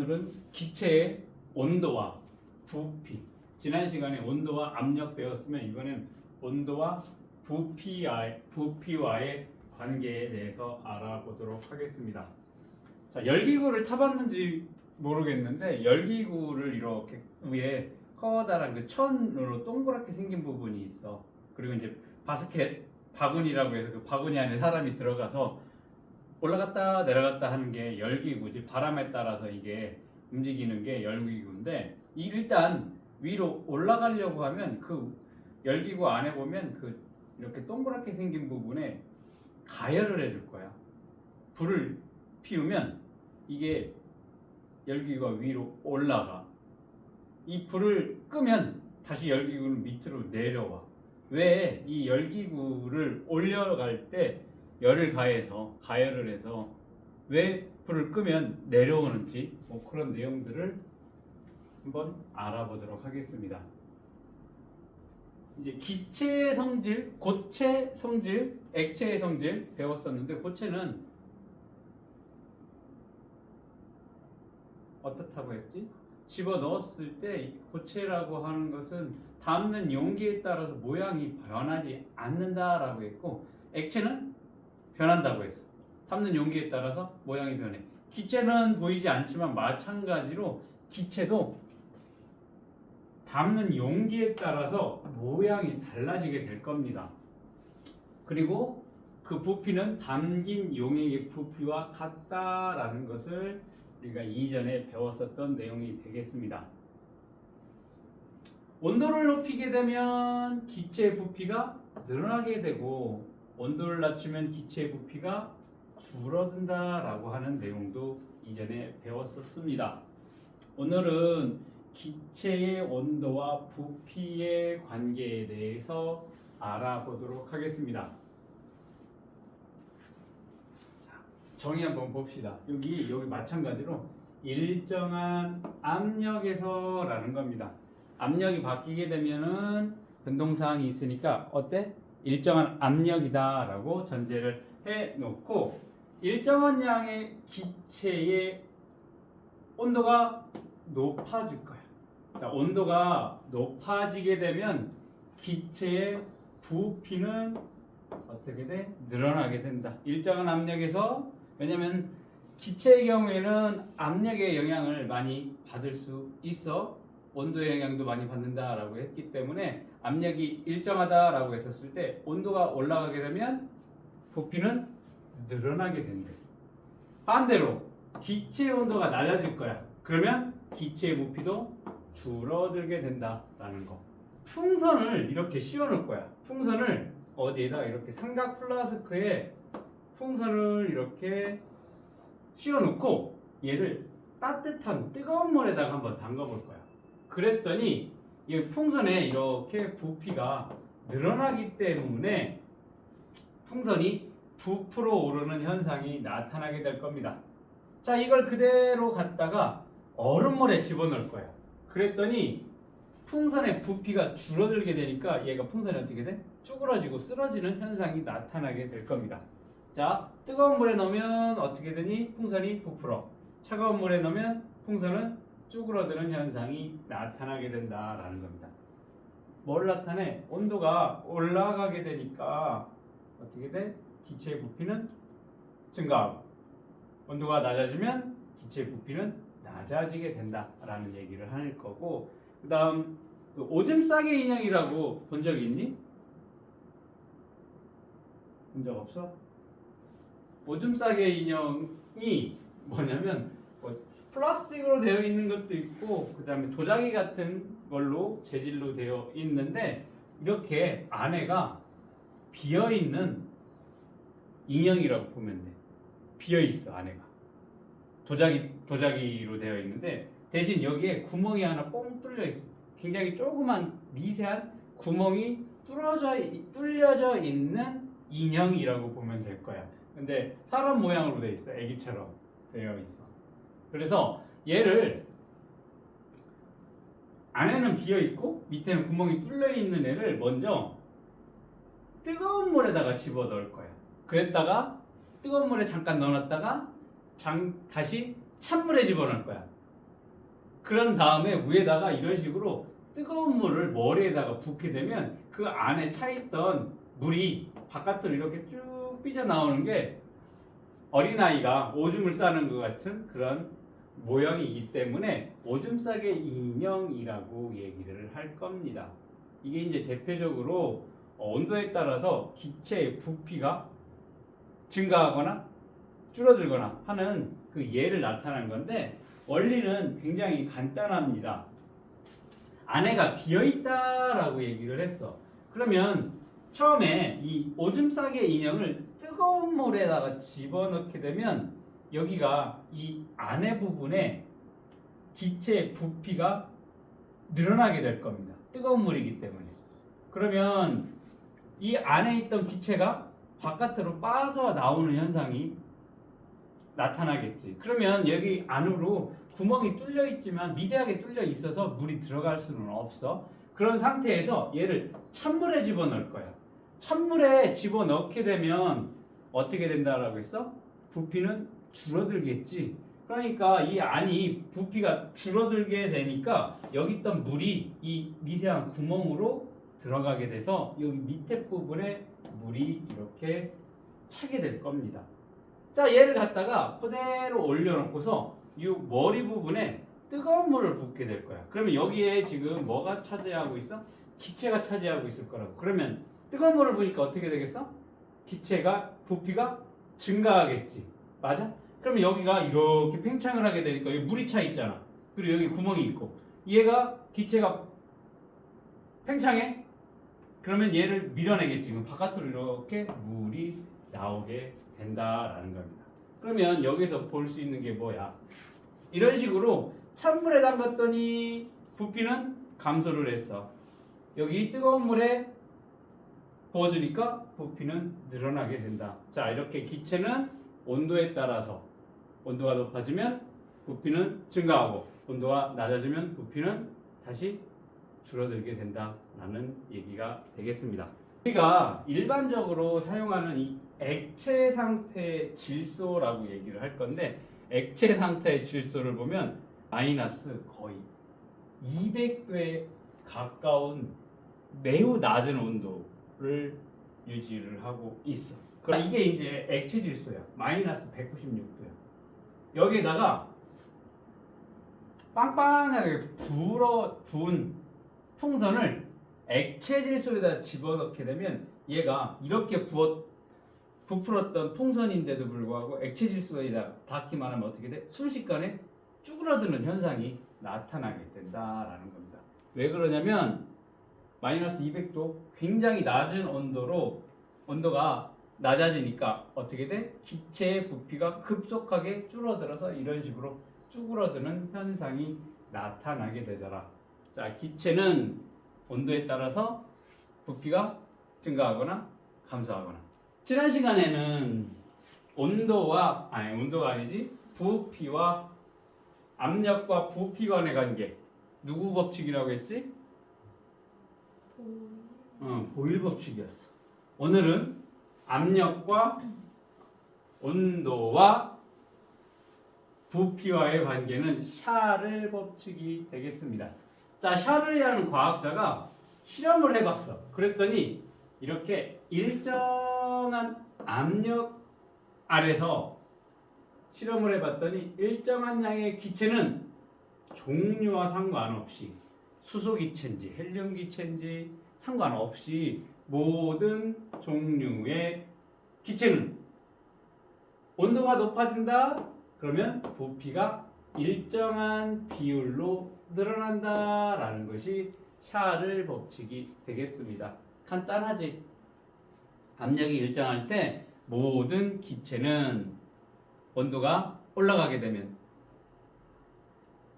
오늘은 기체의 온도와 부피. 지난 시간에 온도와 압력 배웠으면 이번엔 온도와 부피와의 관계에 대해서 알아보도록 하겠습니다. 자, 열기구를 타봤는지 모르겠는데 열기구를 이렇게 위에 커다란 그 천으로 동그랗게 생긴 부분이 있어. 그리고 이제 바스켓 바구니라고 해서 그 바구니 안에 사람이 들어가서 올라갔다 내려갔다 하는 게 열기구지. 바람에 따라서 이게 움직이는 게 열기구인데, 일단 위로 올라가려고 하면 그 열기구 안에 보면 그 이렇게 동그랗게 생긴 부분에 가열을 해줄 거야. 불을 피우면 이게 열기구가 위로 올라가. 이 불을 끄면 다시 열기구는 밑으로 내려와. 왜 이 열기구를 올려갈 때 열을 가열을 해서 왜 불을 끄면 내려오는지 뭐 그런 내용들을 한번 알아보도록 하겠습니다. 이제 기체의 성질, 고체 성질, 액체의 성질 배웠었는데, 고체는 어떻다고 했지? 집어 넣었을 때 고체라고 하는 것은 담는 용기에 따라서 모양이 변하지 않는다라고 했고, 액체는 변한다고 했어. 담는 용기에 따라서 모양이 변해. 기체는 보이지 않지만 마찬가지로 기체도 담는 용기에 따라서 모양이 달라지게 될 겁니다. 그리고 그 부피는 담긴 용액의 부피와 같다라는 것을 우리가 이전에 배웠었던 내용이 되겠습니다. 온도를 높이게 되면 기체의 부피가 늘어나게 되고, 온도를 낮추면 기체의 부피가 줄어든다라고 하는 내용도 이전에 배웠었습니다. 오늘은 기체의 온도와 부피의 관계에 대해서 알아보도록 하겠습니다. 정의 한번 봅시다. 여기 마찬가지로 일정한 압력에서라는 겁니다. 압력이 바뀌게 되면은 변동사항이 있으니까 어때? 일정한 압력이다라고 전제를 해놓고, 일정한 양의 기체의 온도가 높아질 거야. 자, 온도가 높아지게 되면 기체의 부피는 어떻게 돼? 늘어나게 된다. 일정한 압력에서, 왜냐면 기체의 경우에는 압력의 영향을 많이 받을 수 있어. 온도의 영향도 많이 받는다라고 했기 때문에 압력이 일정하다라고 했었을 때 온도가 올라가게 되면 부피는 늘어나게 된대. 반대로 기체의 온도가 낮아질 거야. 그러면 기체의 부피도 줄어들게 된다라는 거. 풍선을 이렇게 씌워놓을 거야. 풍선을 어디에다 이렇게 삼각 플라스크에 풍선을 이렇게 씌워놓고 얘를 따뜻한 뜨거운 물에다가 한번 담가볼 거야. 그랬더니 이 풍선에 이렇게 부피가 늘어나기 때문에 풍선이 부풀어 오르는 현상이 나타나게 될 겁니다. 자, 이걸 그대로 갖다가 얼음물에 집어넣을 거야. 그랬더니 풍선의 부피가 줄어들게 되니까 얘가 풍선이 어떻게 돼? 쭈그러지고 쓰러지는 현상이 나타나게 될 겁니다. 자, 뜨거운 물에 넣으면 어떻게 되니? 풍선이 부풀어. 차가운 물에 넣으면 풍선은 쭈그러드는 현상이 나타나게 된다라는 겁니다. 뭘 나타내? 온도가 올라가게 되니까 어떻게 돼? 기체의 부피는 증가하고, 온도가 낮아지면 기체의 부피는 낮아지게 된다라는 얘기를 할 거고, 그 다음 그 오줌 싸개 인형이라고 본 적 있니? 본 적 없어? 오줌 싸개 인형이 뭐냐면 플라스틱으로 되어 있는 것도 있고, 그 다음에 도자기 같은 걸로 재질로 되어 있는데, 이렇게 안에가 비어있는 인형이라고 보면 돼. 비어있어. 안에가 도자기로 되어 있는데, 대신 여기에 구멍이 하나 뻥 뚫려 있어. 굉장히 조그만 미세한 구멍이 뚫려져 있는 인형이라고 보면 될 거야. 근데 사람 모양으로 되어 있어. 애기처럼 되어 있어. 그래서 얘를 안에는 비어있고 밑에는 구멍이 뚫려있는 애를 먼저 뜨거운 물에다가 집어 넣을 거야. 그랬다가 뜨거운 물에 잠깐 넣어놨다가 다시 찬물에 집어넣을 거야. 그런 다음에 위에다가 이런 식으로 뜨거운 물을 머리에다가 붓게 되면 그 안에 차있던 물이 바깥으로 이렇게 쭉 삐져나오는 게 어린아이가 오줌을 싸는 것 같은 그런 모형이기 때문에 오줌 싸개 인형이라고 얘기를 할 겁니다. 이게 이제 대표적으로 온도에 따라서 기체의 부피가 증가하거나 줄어들거나 하는 그 예를 나타낸 건데 원리는 굉장히 간단합니다. 안에가 비어있다라고 얘기를 했어. 그러면 처음에 이 오줌 싸개 인형을 뜨거운 물에다가 집어넣게 되면 여기가 이 안에 부분에 기체의 부피가 늘어나게 될 겁니다. 뜨거운 물이기 때문에. 그러면 이 안에 있던 기체가 바깥으로 빠져 나오는 현상이 나타나겠지. 그러면 여기 안으로 구멍이 뚫려 있지만 미세하게 뚫려 있어서 물이 들어갈 수는 없어. 그런 상태에서 얘를 찬물에 집어넣을 거야. 찬물에 집어넣게 되면 어떻게 된다라고 했어? 부피는 줄어들겠지. 그러니까 이 안이 부피가 줄어들게 되니까 여기 있던 물이 이 미세한 구멍으로 들어가게 돼서 여기 밑에 부분에 물이 이렇게 차게 될 겁니다. 자, 얘를 갖다가 그대로 올려놓고서 이 머리 부분에 뜨거운 물을 붓게 될 거야. 그러면 여기에 지금 뭐가 차지하고 있어? 기체가 차지하고 있을 거라고. 그러면 뜨거운 물을 부으니까 어떻게 되겠어? 기체가 부피가 증가하겠지. 맞아? 그러면 여기가 이렇게 팽창을 하게 되니까 여기 물이 차 있잖아. 그리고 여기 구멍이 있고 얘가 기체가 팽창해? 그러면 얘를 밀어내겠지. 지금 바깥으로 이렇게 물이 나오게 된다라는 겁니다. 그러면 여기서 볼 수 있는 게 뭐야? 이런 식으로 찬물에 담갔더니 부피는 감소를 했어. 여기 뜨거운 물에 부어주니까 부피는 늘어나게 된다. 자, 이렇게 기체는 온도에 따라서 온도가 높아지면 부피는 증가하고 온도가 낮아지면 부피는 다시 줄어들게 된다라는 얘기가 되겠습니다. 우리가 일반적으로 사용하는 이 액체 상태의 질소라고 얘기를 할 건데 액체 상태의 질소를 보면 마이너스 거의 200도에 가까운 매우 낮은 온도를 유지를 하고 있어. 이게 이제 액체 질소야. 마이너스 196도야. 여기에다가 빵빵하게 부은 풍선을 액체 질소에다 집어넣게 되면 얘가 이렇게 부풀었던 풍선인데도 불구하고 액체 질소에다 닿기만 하면 어떻게 돼? 순식간에 쭈그러드는 현상이 나타나게 된다라는 겁니다. 왜 그러냐면 마이너스 200도 굉장히 낮은 온도가 낮아지니까 어떻게 돼? 기체의 부피가 급속하게 줄어들어서 이런 식으로 쭈그러드는 현상이 나타나게 되잖아. 자, 기체는 온도에 따라서 부피가 증가하거나 감소하거나. 지난 시간에는 온도가 아니지 부피와 압력과 부피 간의 관계 누구 법칙이라고 했지? 보일 법칙이었어. 오늘은 압력과 온도와 부피와의 관계는 샤를 법칙이 되겠습니다. 자, 샤를이라는 과학자가 실험을 해봤어. 그랬더니 이렇게 일정한 압력 아래서 실험을 해봤더니 일정한 양의 기체는 종류와 상관없이 수소기체인지 헬륨기체인지 상관없이 모든 종류의 기체는 온도가 높아진다? 그러면 부피가 일정한 비율로 늘어난다라는 것이 샤를 법칙이 되겠습니다. 간단하지? 압력이 일정할 때 모든 기체는 온도가 올라가게 되면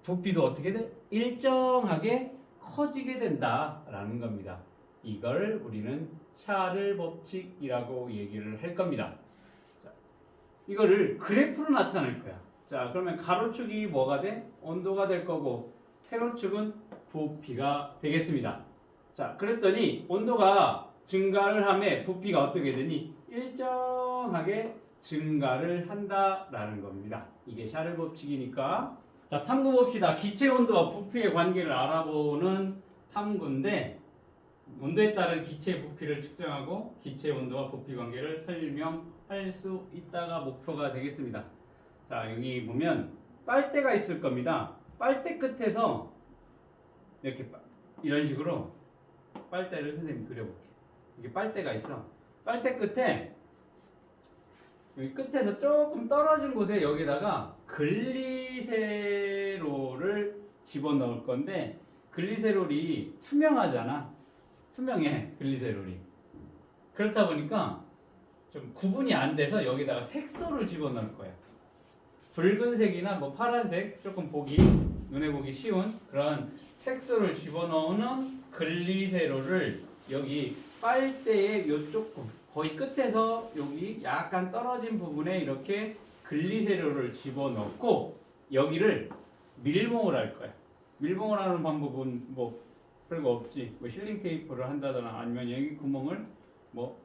부피도 어떻게 돼? 일정하게 커지게 된다라는 겁니다. 이걸 우리는 샤를 법칙이라고 얘기를 할 겁니다. 자, 이거를 그래프로 나타낼 거야. 자, 그러면 가로축이 뭐가 돼? 온도가 될 거고 세로축은 부피가 되겠습니다. 자, 그랬더니 온도가 증가를 하면 부피가 어떻게 되니? 일정하게 증가를 한다라는 겁니다. 이게 샤를 법칙이니까 자, 탐구 봅시다. 기체 온도와 부피의 관계를 알아보는 탐구인데 온도에 따른 기체 부피를 측정하고 기체 온도와 부피 관계를 설명할 수 있다가 목표가 되겠습니다. 자, 여기 보면 빨대가 있을 겁니다. 빨대 끝에서 이렇게 이런 식으로 빨대를 선생님이 그려볼게요. 이게 빨대가 있어. 빨대 끝에 여기 끝에서 조금 떨어진 곳에 여기다가 글리세롤을 집어넣을 건데 글리세롤이 투명하잖아. 투명해 글리세롤이. 그렇다 보니까 좀 구분이 안 돼서 여기다가 색소를 집어넣을 거야. 붉은색이나 뭐 파란색 조금 눈에 보기 쉬운 그런 색소를 집어넣는 글리세롤을 여기 빨대의 요쪽 거의 끝에서 여기 약간 떨어진 부분에 이렇게 글리세롤을 집어넣고 여기를 밀봉을 할 거야. 밀봉을 하는 방법은 뭐 별거 없지. 뭐 실링 테이프를 한다거나 아니면 여기 구멍을 뭐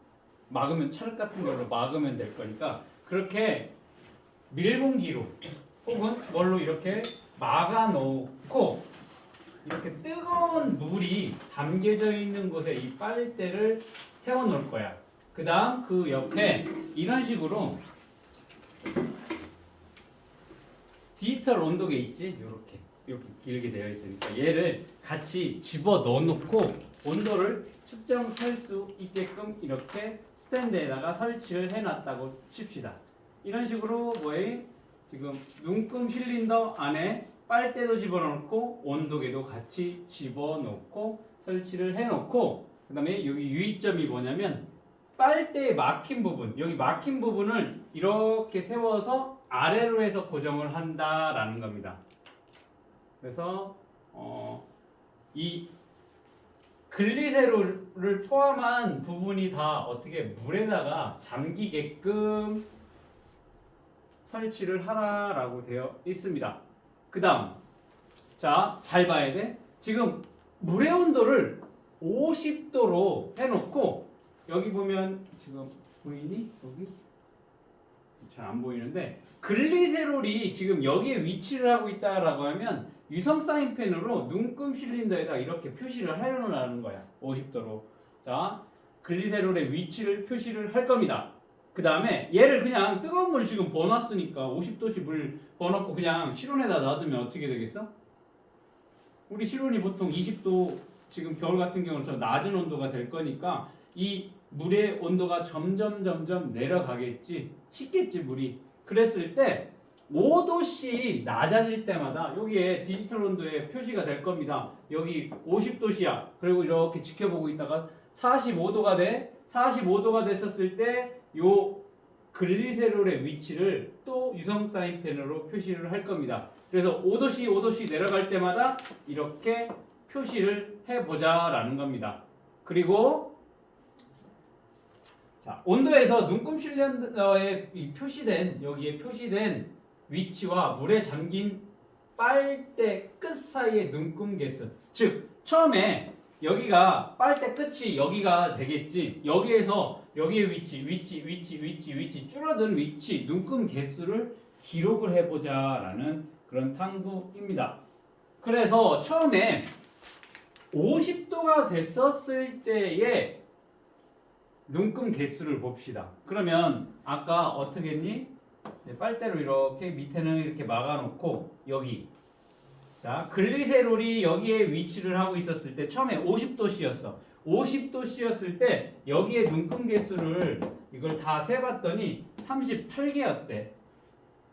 막으면 찰 같은 걸로 막으면 될 거니까 그렇게 밀봉기로 혹은 뭘로 이렇게 막아 놓고 이렇게 뜨거운 물이 담겨져 있는 곳에 이 빨대를 세워 놓을 거야. 그 다음 그 옆에 이런 식으로 디지털 온도계 있지? 이렇게 길게 되어 있으니까 얘를 같이 집어 넣어 놓고 온도를 측정할 수 있게끔 이렇게 스탠드에다가 설치를 해 놨다고 칩시다. 이런 식으로 지금 눈금 실린더 안에 빨대도 집어넣고 온도계도 같이 집어넣고 설치를 해놓고 그 다음에 여기 유의점이 뭐냐면 빨대에 막힌 부분 여기 막힌 부분을 이렇게 세워서 아래로 해서 고정을 한다라는 겁니다. 그래서 이 글리세롤을 포함한 부분이 다 어떻게 물에다가 잠기게끔 설치를 하라라고 되어 있습니다. 그 다음 자, 잘 봐야 돼. 지금 물의 온도를 50도로 해놓고 여기 보면 지금 보이니? 여기 잘 안 보이는데 글리세롤이 지금 여기에 위치를 하고 있다라고 하면 유성 사인펜으로 눈금 실린더에다 이렇게 표시를 해놓으라는 거야. 50도로. 자, 글리세롤의 위치를 표시를 할 겁니다. 그 다음에 얘를 그냥 뜨거운 물 지금 버놨으니까 50도씨 물 버놓고 그냥 실온에다 놔두면 어떻게 되겠어? 우리 실온이 보통 20도 지금 겨울 같은 경우는 좀 낮은 온도가 될 거니까 이 물의 온도가 점점 내려가겠지. 식겠지 물이. 그랬을 때 5도씨 낮아질 때마다 여기에 디지털 온도에 표시가 될 겁니다. 여기 50도씨야. 그리고 이렇게 지켜보고 있다가 45도가 돼. 45도가 됐었을 때 요 글리세롤의 위치를 또 유성 사인펜으로 표시를 할 겁니다. 그래서 5도씨 내려갈 때마다 이렇게 표시를 해보자라는 겁니다. 그리고 자, 온도에서 눈금 실린더에 여기에 표시된 위치와 물에 잠긴 빨대 끝 사이의 눈금 개수. 즉 처음에 여기가 빨대 끝이 여기가 되겠지. 여기에서 여기의 위치 줄어든 위치 눈금 개수를 기록을 해보자라는 그런 탐구입니다. 그래서 처음에 50도가 됐었을 때의 눈금 개수를 봅시다. 그러면 아까 어떻게 했니? 빨대로 이렇게 밑에는 이렇게 막아놓고 여기 자 글리세롤이 여기에 위치를 하고 있었을 때 처음에 50도씨였어. 50도씨였을 때 여기에 눈금 개수를 이걸 다 세봤더니 38개였대.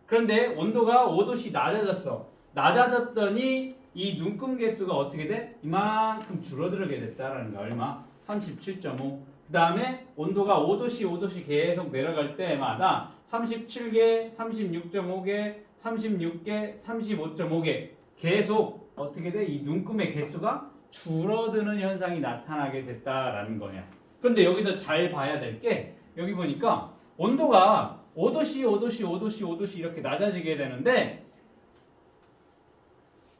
그런데 온도가 5도씨 낮아졌어. 낮아졌더니 이 눈금 개수가 어떻게 돼? 이만큼 줄어들게 됐다라는 거야. 얼마? 37.5. 그 다음에 온도가 5도씨 계속 내려갈 때마다 37개, 36.5개, 36개, 35.5개 계속 어떻게 돼? 이 눈금의 개수가 줄어드는 현상이 나타나게 됐다라는 거냐. 그런데 여기서 잘 봐야 될 게 여기 보니까 온도가 5도씨 이렇게 낮아지게 되는데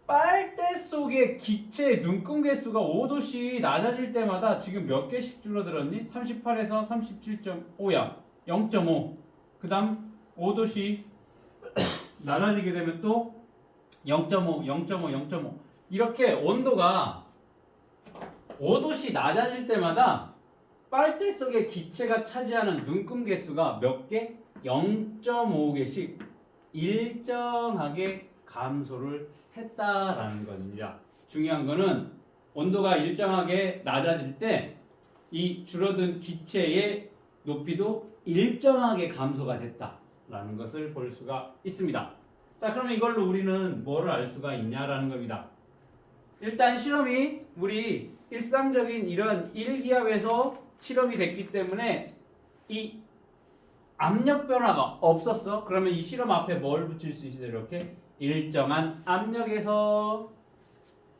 빨대 속의 기체 눈금 개수가 5도씨 낮아질 때마다 지금 몇 개씩 줄어들었니? 38에서 37.5야. 0.5. 그 다음 5도씨 낮아지게 되면 또 0.5, 0.5, 0.5 이렇게 온도가 5도씩 낮아질 때마다 빨대 속의 기체가 차지하는 눈금 개수가 몇 개? 0.5개씩 일정하게 감소를 했다라는 겁니다. 중요한 거는 온도가 일정하게 낮아질 때 이 줄어든 기체의 높이도 일정하게 감소가 됐다라는 것을 볼 수가 있습니다. 자, 그러면 이걸로 우리는 뭐를 알 수가 있냐라는 겁니다. 일단 실험이 우리 일상적인 이런 일기압에서 실험이 됐기 때문에 이 압력 변화가 없었어. 그러면 이 실험 앞에 뭘 붙일 수 있어요? 이렇게 일정한 압력에서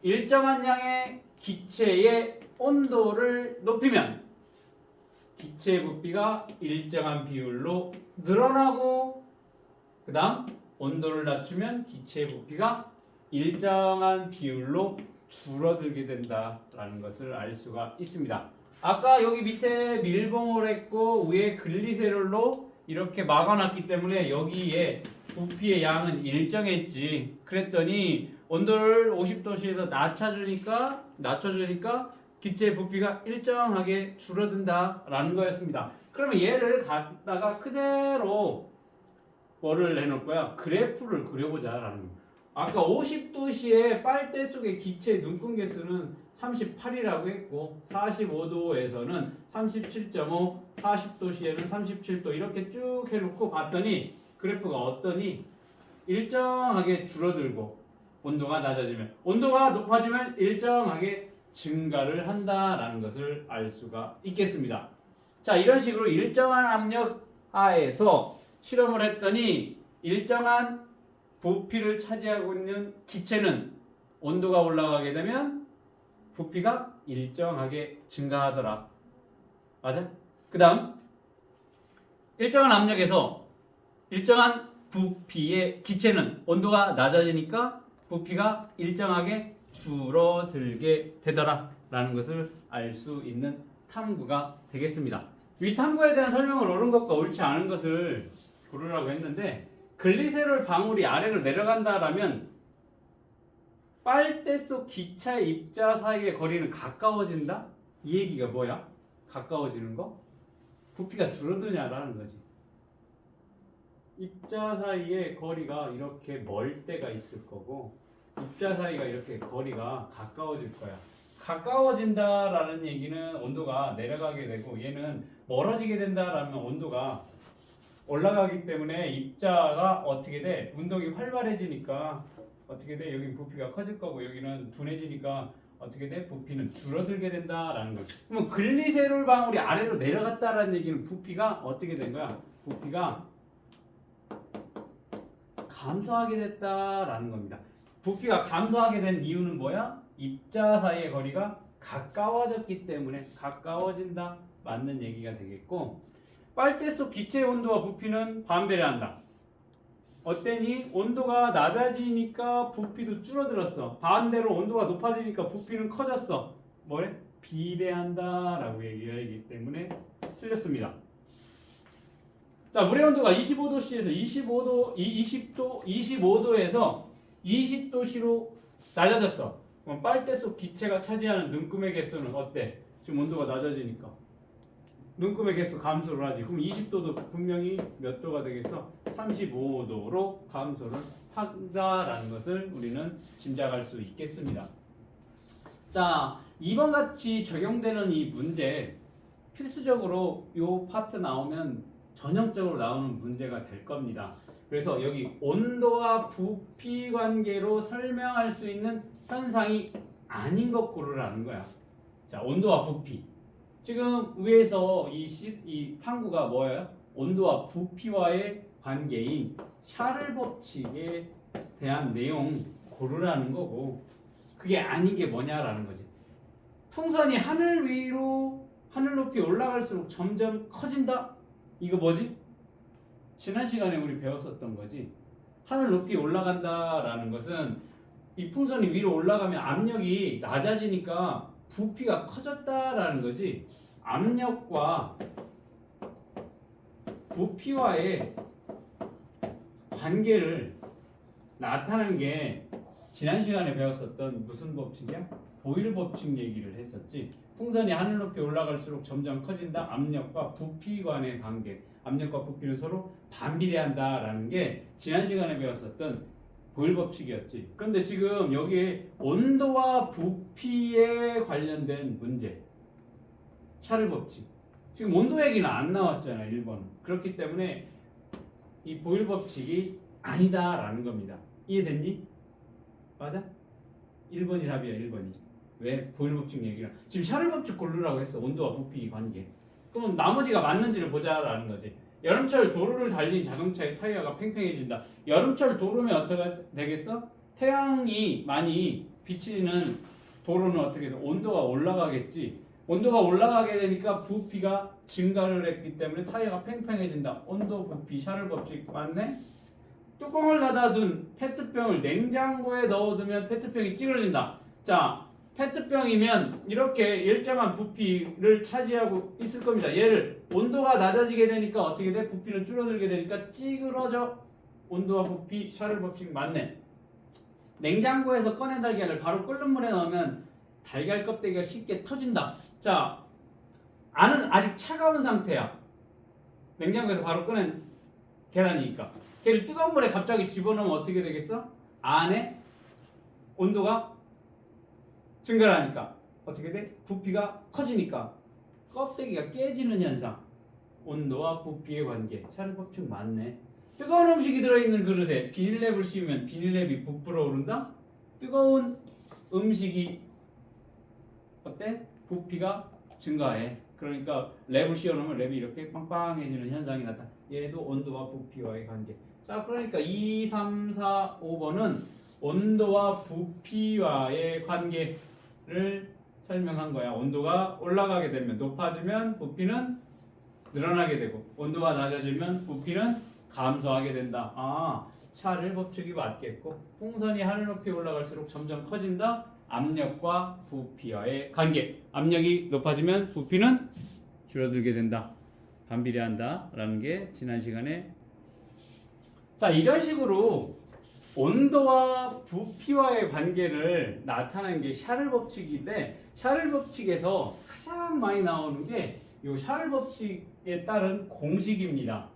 일정한 양의 기체의 온도를 높이면 기체 부피가 일정한 비율로 늘어나고 그 다음 온도를 낮추면 기체 부피가 일정한 비율로 줄어들게 된다라는 것을 알 수가 있습니다. 아까 여기 밑에 밀봉을 했고 위에 글리세롤로 이렇게 막아놨기 때문에 여기에 부피의 양은 일정했지. 그랬더니 온도를 50도씨에서 낮춰주니까 기체의 부피가 일정하게 줄어든다라는 거였습니다. 그러면 얘를 갖다가 그대로 뭐를 해놓을 거야? 그래프를 그려보자라는 거야. 아까 50도씨의 빨대 속의 기체 눈금 개수는 38이라고 했고 45도에서는 37.5, 40도씨에는 37도 이렇게 쭉 해놓고 봤더니 그래프가 어떠니? 일정하게 줄어들고 온도가 낮아지면 온도가 높아지면 일정하게 증가를 한다라는 것을 알 수가 있겠습니다. 자, 이런 식으로 일정한 압력 하에서 실험을 했더니 일정한 부피를 차지하고 있는 기체는 온도가 올라가게 되면 부피가 일정하게 증가하더라. 맞아? 그 다음 일정한 압력에서 일정한 부피의 기체는 온도가 낮아지니까 부피가 일정하게 줄어들게 되더라 라는 것을 알 수 있는 탐구가 되겠습니다. 위 탐구에 대한 설명을 옳은 것과 옳지 않은 것을 고르라고 했는데 글리세롤 방울이 아래로 내려간다라면 빨대 속 기차의 입자 사이의 거리는 가까워진다? 이 얘기가 뭐야? 가까워지는 거? 부피가 줄어드냐라는 거지. 입자 사이의 거리가 이렇게 멀 때가 있을 거고 입자 사이가 이렇게 거리가 가까워질 거야. 가까워진다라는 얘기는 온도가 내려가게 되고 얘는 멀어지게 된다라면 온도가 올라가기 때문에 입자가 어떻게 돼? 운동이 활발해지니까 어떻게 돼? 여기 부피가 커질 거고 여기는 둔해지니까 어떻게 돼? 부피는 줄어들게 된다라는 거지. 그러면 글리세롤 방울이 아래로 내려갔다라는 얘기는 부피가 어떻게 된 거야? 부피가 감소하게 됐다라는 겁니다. 부피가 감소하게 된 이유는 뭐야? 입자 사이의 거리가 가까워졌기 때문에 가까워진다. 맞는 얘기가 되겠고 빨대 속 기체의 온도와 부피는 반비례한다. 어때니? 온도가 낮아지니까 부피도 줄어들었어. 반대로 온도가 높아지니까 부피는 커졌어. 뭐래? 비례한다라고 얘기를 하기 때문에 틀렸습니다. 자, 물의 온도가 25도씨에서 25도에서 20도씨로 낮아졌어. 그럼 빨대 속 기체가 차지하는 눈금의 개수는 어때? 지금 온도가 낮아지니까 눈금의 개수 감소를 하지. 그럼 20도도 분명히 몇 도가 되겠어? 35도로 감소를 한다라는 것을 우리는 짐작할 수 있겠습니다. 자, 2번 같이 적용되는 이 문제 필수적으로 이 파트 나오면 전형적으로 나오는 문제가 될 겁니다. 그래서 여기 온도와 부피 관계로 설명할 수 있는 현상이 아닌 것 고르라는 거야. 자, 온도와 부피. 지금 위에서 이 탐구가 뭐예요? 온도와 부피와의 관계인 샤를 법칙에 대한 내용 고르라는 거고 그게 아닌 게 뭐냐라는 거지. 풍선이 하늘 높이 올라갈수록 점점 커진다? 이거 뭐지? 지난 시간에 우리 배웠었던 거지. 하늘 높이 올라간다라는 것은 이 풍선이 위로 올라가면 압력이 낮아지니까 부피가 커졌다라는 거지. 압력과 부피와의 관계를 나타내는 게 지난 시간에 배웠었던 무슨 법칙이야? 보일 법칙 얘기를 했었지. 풍선이 하늘 높이 올라갈수록 점점 커진다. 압력과 부피 간의 관계. 압력과 부피는 서로 반비례한다라는 게 지난 시간에 배웠었던 보일 법칙이었지. 그런데 지금 여기에 온도와 부피에 관련된 문제. 샤를 법칙. 지금 온도 얘기는 안 나왔잖아, 1번. 그렇기 때문에 이 보일 법칙이 아니다라는 겁니다. 이해됐니? 맞아? 1번이 답이야, 1번이. 왜? 보일 법칙 얘기를. 지금 샤를 법칙 고르라고 했어. 온도와 부피 관계. 그럼 나머지가 맞는지를 보자라는 거지. 여름철 도로를 달린 자동차의 타이어가 팽팽해진다. 여름철 도로면 어떻게 되겠어? 태양이 많이 비치는 도로는 어떻게 돼? 온도가 올라가겠지. 온도가 올라가게 되니까 부피가 증가를 했기 때문에 타이어가 팽팽해진다. 온도, 부피, 샤를 법칙 맞네? 뚜껑을 닫아둔 페트병을 냉장고에 넣어두면 페트병이 찌그러진다. 자, 페트병이면 이렇게 일정한 부피를 차지하고 있을 겁니다. 얘를 온도가 낮아지게 되니까 어떻게 돼? 부피는 줄어들게 되니까 찌그러져. 온도와 부피, 샤를 법칙 맞네. 냉장고에서 꺼낸 달걀을 바로 끓는 물에 넣으면 달걀 껍데기가 쉽게 터진다. 자, 안은 아직 차가운 상태야. 냉장고에서 바로 꺼낸 계란이니까. 걔를 뜨거운 물에 갑자기 집어넣으면 어떻게 되겠어? 안에 온도가 증가를 하니까 어떻게 돼? 부피가 커지니까 껍데기가 깨지는 현상. 온도와 부피의 관계. 샤를 법칙 맞네. 뜨거운 음식이 들어있는 그릇에 비닐랩을 씌우면 비닐랩이 부풀어 오른다? 뜨거운 음식이 어때? 부피가 증가해. 그러니까 랩을 씌워놓으면 랩이 이렇게 빵빵해지는 현상이 나타나. 얘도 온도와 부피와의 관계. 자, 그러니까 2, 3, 4, 5번은 온도와 부피와의 관계를 설명한 거야. 온도가 올라가게 되면 높아지면 부피는 늘어나게 되고 온도가 낮아지면 부피는 감소하게 된다. 아, 샤를 법칙이 맞겠고 풍선이 하늘 높이 올라갈수록 점점 커진다. 압력과 부피와의 관계. 압력이 높아지면 부피는 줄어들게 된다. 반비례한다 라는 게 지난 시간에. 자, 이런 식으로 온도와 부피와의 관계를 나타내는 게 샤를 법칙인데 샤를 법칙에서 가장 많이 나오는 게 이 샤를 법칙에 따른 공식입니다.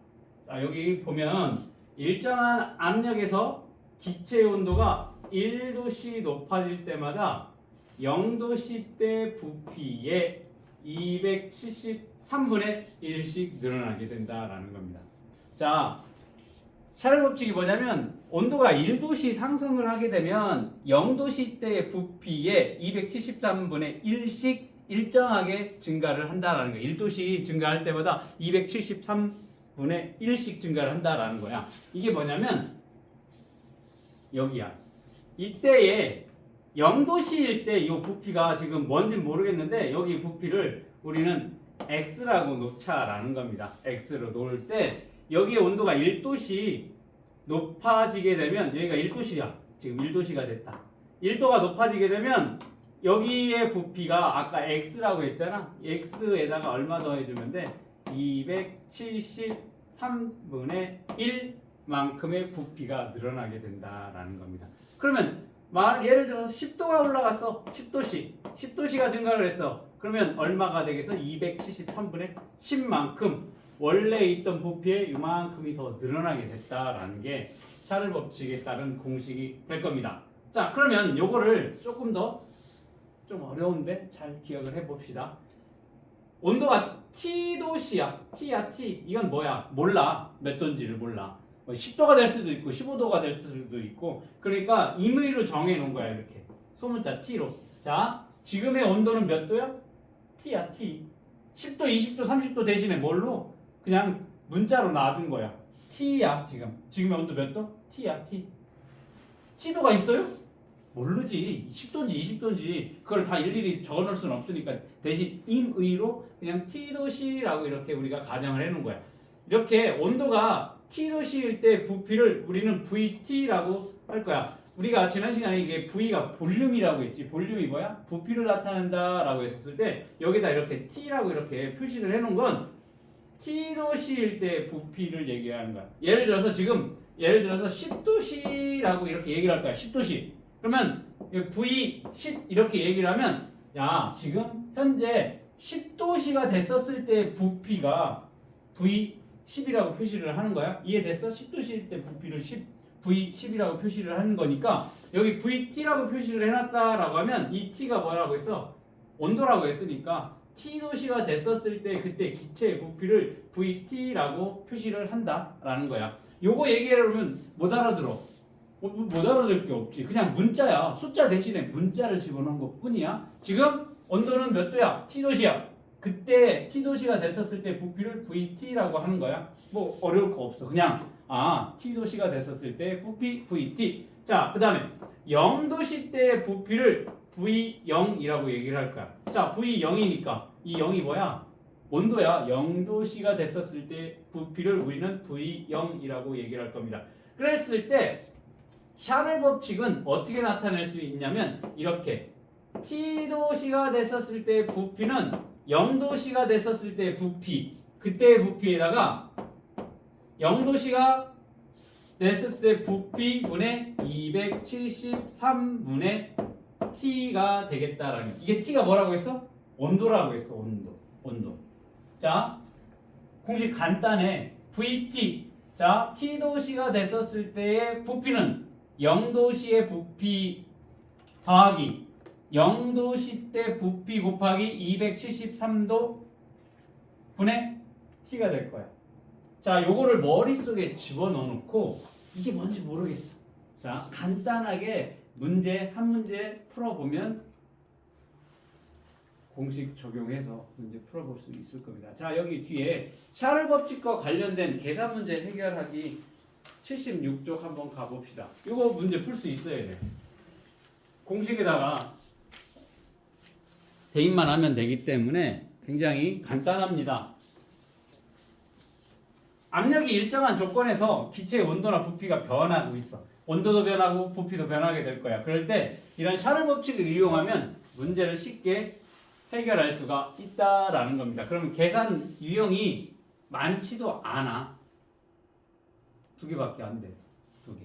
자, 여기 보면 일정한 압력에서 기체의 온도가 1도씨 높아질 때마다 0도씨 때 부피의 273분의 1씩 늘어나게 된다라는 겁니다. 자, 샤를 법칙이 뭐냐면 온도가 1도씨 상승을 하게 되면 0도씨 때의 부피의 273분의 1씩 일정하게 증가를 한다라는 거예요. 1도씨 증가할 때마다 273분의 1씩 증가를 한다라는 거야. 이게 뭐냐면 여기야. 이때에 0도씨일 때 이 부피가 지금 뭔지 모르겠는데 여기 부피를 우리는 x라고 놓자라는 겁니다. x로 놓을 때 여기에 온도가 1도씨 높아지게 되면 여기가 1도씨야. 지금 1도씨가 됐다. 1도가 높아지게 되면 여기에 부피가 아까 x라고 했잖아. x에다가 얼마 더해주면 돼? 273분의 1만큼의 부피가 늘어나게 된다라는 겁니다. 그러면 예를 들어서 10도가 올라갔어. 10도씨가 증가를 했어. 그러면 얼마가 되겠어? 273분의 10만큼 원래 있던 부피의 이만큼이 더 늘어나게 됐다라는 게 샤를 법칙에 따른 공식이 될 겁니다. 자, 그러면 요거를 조금 더 좀 어려운데 잘 기억을 해봅시다. 온도가 T도씨야. T야, T. 이건 뭐야? 몰라. 몇 도인지를 몰라. 10도가 될 수도 있고 15도가 될 수도 있고 그러니까 임의로 정해놓은 거야. 이렇게 소문자 T로. 자, 지금의 온도는 몇 도야? T야, T. 10도, 20도, 30도 대신에 뭘로? 그냥 문자로 놔둔 거야. T야, 지금의 온도 몇 도? T야, T. T도가 있어요? 모르지. 10도인지 20도인지 그걸 다 일일이 적어놓을 수는 없으니까 대신 임의로 그냥 T도씨라고 이렇게 우리가 가정을 해놓은 거야. 이렇게 온도가 T도씨일 때 부피를 우리는 VT라고 할 거야. 우리가 지난 시간에 이게 V가 볼륨이라고 했지. 볼륨이 뭐야? 부피를 나타낸다라고 했었을 때 여기다 이렇게 T라고 이렇게 표시를 해놓은 건 T도씨일 때 부피를 얘기하는 거야. 예를 들어서 10도씨라고 이렇게 얘기를 할 거야. 10도씨. 그러면 V10 이렇게 얘기를 하면 야 지금 현재 10도씨가 됐었을 때 부피가 V10이라고 표시를 하는 거야. 이해됐어? 10도씨일 때 부피를 V10이라고 표시를 하는 거니까 여기 VT라고 표시를 해놨다라고 하면 이 T가 뭐라고 했어? 온도라고 했으니까 T도씨가 됐었을 때 그때 기체의 부피를 VT라고 표시를 한다라는 거야. 요거 얘기하려면 못 알아들어. 못 알아들 게 없지. 그냥 문자야. 숫자 대신에 문자를 집어넣은 것 뿐이야. 지금 온도는 몇 도야? T도씨야. 그때 T도씨가 됐었을 때 부피를 VT라고 하는 거야. 뭐 어려울 거 없어. 그냥 T도씨가 됐었을 때 부피 VT. 자, 그 다음에 0도씨 때 부피를 V0이라고 얘기를 할 거야. 자, V0이니까 이 0이 뭐야? 온도야. 0도씨가 됐었을 때 부피를 우리는 V0이라고 얘기를 할 겁니다. 그랬을 때 샤를 법칙은 어떻게 나타낼 수 있냐면 이렇게 T도씨가 됐었을 때 부피는 0도씨가 됐었을 때 부피, 그때의 부피에다가 0도씨가 됐을 때 부피분의 273분의 T가 되겠다라는 거예요. 이게 T가 뭐라고 했어? 온도라고 했어. 온도. 자, 공식 간단해. VT. 자, T도씨가 됐었을 때의 부피는 0도씨의 부피 더하기 0도씨 때 부피 곱하기 273도 분의 T가 될 거야. 자, 요거를 머릿속에 집어넣어놓고 이게 뭔지 모르겠어. 자, 간단하게 한 문제 풀어보면 공식 적용해서 문제 풀어볼 수 있을 겁니다. 자, 여기 뒤에 샤를 법칙과 관련된 계산 문제 해결하기 76쪽 한번 가봅시다. 이거 문제 풀 수 있어야 돼. 공식에다가 대입만 하면 되기 때문에 굉장히 간단합니다. 압력이 일정한 조건에서 기체의 온도나 부피가 변하고 있어. 온도도 변하고 부피도 변하게 될 거야. 그럴 때 이런 샤를 법칙을 이용하면 문제를 쉽게 해결할 수가 있다라는 겁니다. 그러면 계산 유형이 많지도 않아. 2개밖에 안 돼. 2개.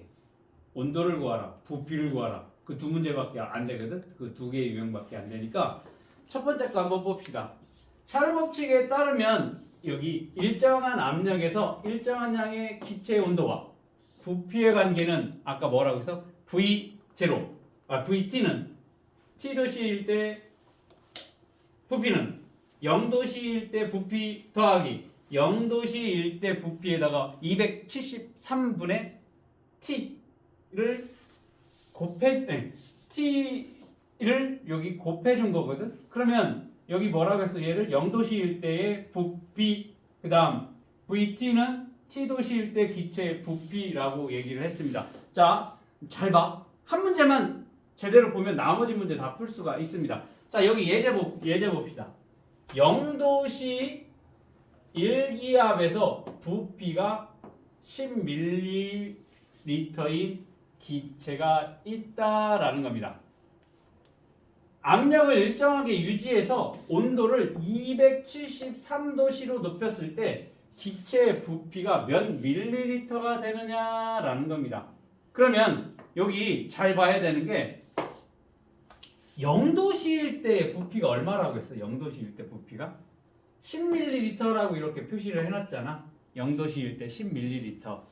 온도를 구하라. 부피를 구하라. 그 2문제밖에 안 되거든. 그 2개의 유형밖에 안 되니까 첫 번째 거 한번 봅시다. 샤를 법칙에 따르면 여기 일정한 압력에서 일정한 양의 기체의 온도와 부피의 관계는 아까 뭐라고 했어? V0. VT는 T도씨일 때 부피는 0도씨일 때 부피 더하기 0도씨일 때 부피에다가 273분의 T를 T를 여기 곱해준 거거든. 그러면 여기 뭐라고 했어? 얘를 0도씨일 때의 부피, 그 다음 VT는 T도씨일 때 기체의 부피라고 얘기를 했습니다. 자, 잘 봐. 한 문제만 제대로 보면 나머지 문제 다 풀 수가 있습니다. 자, 여기 예제 봅시다. 0도씨 1기압에서 부피가 10ml인 기체가 있다라는 겁니다. 압력을 일정하게 유지해서 온도를 273도씨로 높였을 때 기체의 부피가 몇 밀리리터가 되느냐라는 겁니다. 그러면 여기 잘 봐야 되는 게 0도씨일 때 부피가 얼마라고 했어? 0도씨일 때 부피가 10ml라고 이렇게 표시를 해놨잖아. 0도씨일 때 10ml.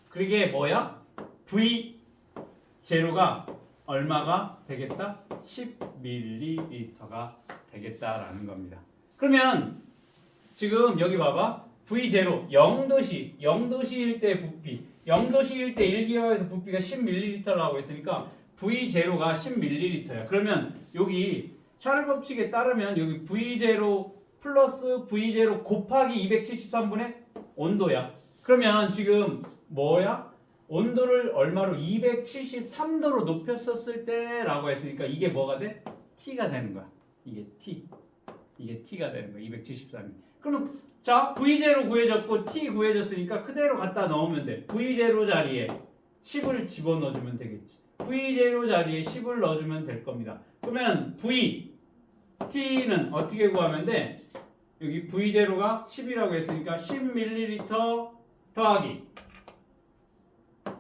그게 뭐야? V0가 얼마가 되겠다? 10ml가 되겠다라는 겁니다. 그러면 지금 여기 봐봐. V0 0도씨일 때 부피 0도씨일 때 1기압에서 부피가 10ml라고 했으니까 V0가 10ml야. 그러면 여기 샤를 법칙에 따르면 여기 V0 플러스 V0 곱하기 273분의 온도야. 그러면 지금 뭐야? 온도를 얼마로 273도로 높였었을 때라고 했으니까 이게 뭐가 돼? T가 되는 거야. 이게 T가 되는 거야. 273이. 그럼 자, V0 구해졌고 T 구해졌으니까 그대로 갖다 넣으면 돼. V0 자리에 10을 집어넣어주면 되겠지. V0 자리에 10을 넣어주면 될 겁니다. 그러면 T는 어떻게 구하면 돼? 여기 V0가 10이라고 했으니까 10ml 더하기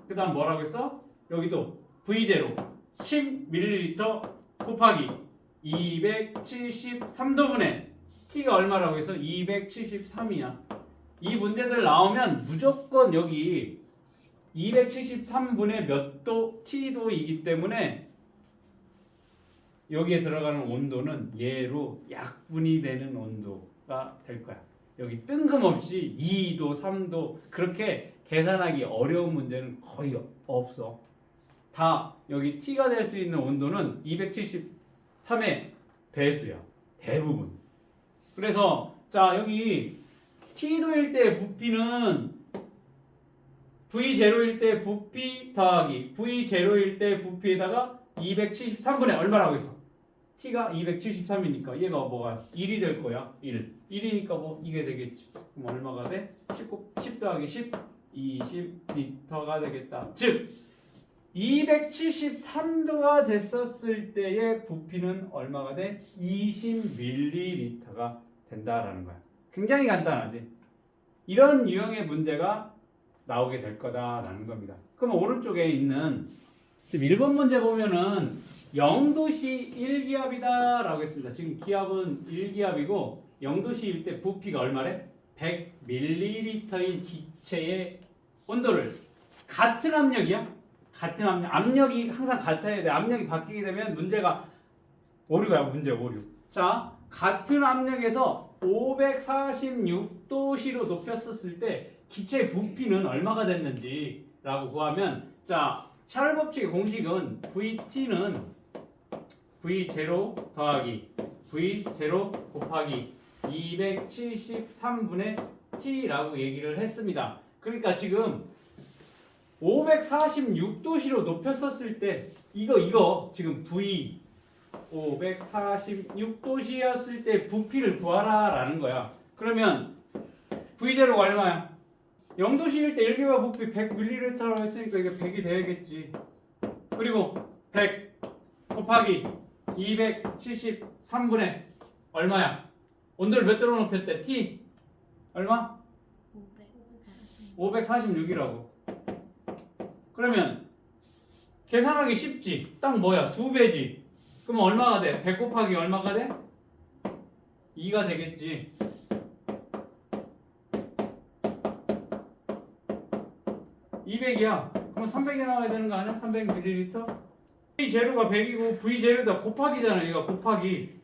그 다음 뭐라고 했어? 여기도 V0 10ml 곱하기 273도분의 T가 얼마라고 해서 273이야. 이 문제들 나오면 무조건 여기 273분의 몇 도 T도이기 때문에 여기에 들어가는 온도는 얘로 약분이 되는 온도가 될 거야. 여기 뜬금없이 2도, 3도 그렇게 계산하기 어려운 문제는 거의 없어. 다 여기 T가 될 수 있는 온도는 273의 배수야. 대부분. 그래서 자 여기 T도일 때 부피는 V0일 때 부피 더하기 V0일 때 부피에다가 273분의 얼마라고 했어? T가 273이니까 얘가 뭐가 1이 될 거야. 1이니까 뭐 이게 되겠지. 그럼 얼마가 돼? 10 더하기 10 20리터가 되겠다. 즉 273도가 됐었을 때의 부피는 얼마가 돼? 20ml가 된다라는 거야. 굉장히 간단하지. 이런 유형의 문제가 나오게 될 거다라는 겁니다. 그럼 오른쪽에 있는 지금 1번 문제 보면은 0도씨 1기압이다 라고 했습니다. 지금 기압은 1기압이고 0도씨일 때 부피가 얼마래? 100ml인 기체의 온도를 같은 압력이야? 같은 압력이 항상 같아야 돼. 압력이 바뀌게 되면 문제가 오류야. 문제 오류. 자, 같은 압력에서 546도씨로 높였었을 때 기체의 부피는 얼마가 됐는지 라고 구하면 자 샤를 법칙의 공식은 VT는 V0 더하기 V0 곱하기 273분의 T라고 얘기를 했습니다. 그러니까 지금 546도씨로 높였었을 때 이거 지금 V 546도씨였을 때 부피를 구하라 라는 거야. 그러면 V0가 얼마야? 0도씨일 때 1기압 부피 100ml라고 했으니까 이게 100이 돼야겠지. 그리고 100 곱하기 273분의 얼마야? 온도를 몇 도로 높였대? T 얼마? 546이라고. 그러면 계산하기 쉽지. 딱 뭐야? 2배지. 그러면 얼마가 돼? 100 곱하기 얼마가 돼? 2가 되겠지. 200이야. 그럼 300이 나와야 되는 거 아니야? 300ml? V0가 100이고 V0다 곱하기잖아. 얘가 곱하기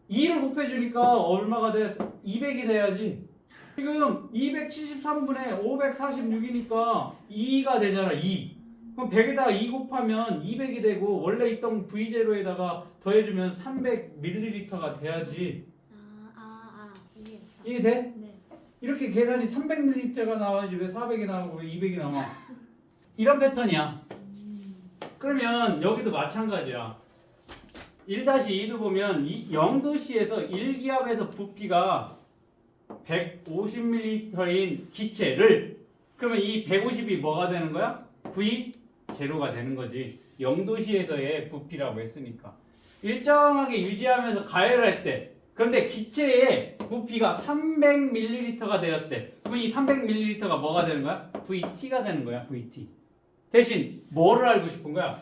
2를 곱해주니까 얼마가 돼? 200이 돼야지. 지금 273분의 546이니까 2가 되잖아. 2. 그럼 100에다가 2 곱하면 200이 되고 원래 있던 V0에다가 더해주면 300ml가 돼야지. 이해 돼? 네. 이렇게 계산이 300ml가 나와야지 왜 400이 나오고 왜 200이 나와? 이런 패턴이야. 그러면 여기도 마찬가지야. 1-2도 보면 0도씨에서 1기압에서 부피가 150ml인 기체를 그러면 이 150이 뭐가 되는 거야? V0가 되는 거지. 0도씨에서의 부피라고 했으니까. 일정하게 유지하면서 가열을 했대. 그런데 기체의 부피가 300ml가 되었대. 그럼 이 300ml가 뭐가 되는 거야? VT가 되는 거야. VT. 대신 뭐를 알고 싶은 거야?